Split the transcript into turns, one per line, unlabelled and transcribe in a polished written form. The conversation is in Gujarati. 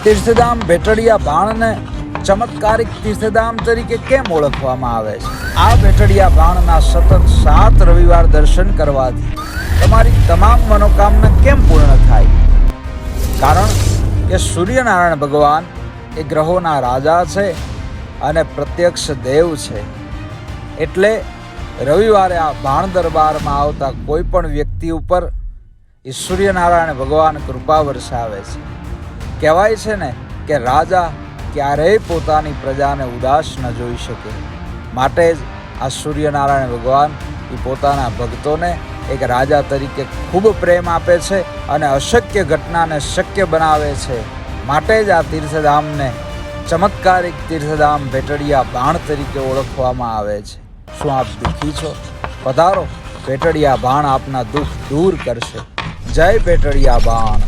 તીર્થધામ ભેટડિયા ભાણને ચમત્કારિક તીર્થધામ તરીકે કેમ ઓળખવામાં આવે છે? આ ભેટડિયા ભાણના સતત 7 રવિવાર દર્શન કરવાથી તમારી તમામ મનોકામના કેમ પૂર્ણ થાય? કારણ કે સૂર્યનારાયણ ભગવાન એ ગ્રહોના રાજા છે અને પ્રત્યક્ષ દેવ છે. એટલે રવિવારે આ ભાણ દરબારમાં આવતા કોઈ પણ વ્યક્તિ ઉપર એ સૂર્યનારાયણ ભગવાન કૃપા વરસાવે છે. કહેવાય છે ને કે રાજા ક્યારેય પોતાની પ્રજાને ઉદાસ ન જોઈ શકે, માટે જ આ સૂર્યનારાયણ ભગવાન એ પોતાના ભક્તોને એક રાજા તરીકે ખૂબ પ્રેમ આપે છે અને અશક્ય ઘટનાને શક્ય બનાવે છે. માટે જ આ તીર્થધામને ચમત્કારિક તીર્થધામ ભેટડિયા ભાણ તરીકે ઓળખવામાં આવે છે. શું આપ દુઃખી છો? પધારો, ભેટડિયા ભાણ આપના દુઃખ દૂર કરશે. જય ભેટડિયા ભાણ.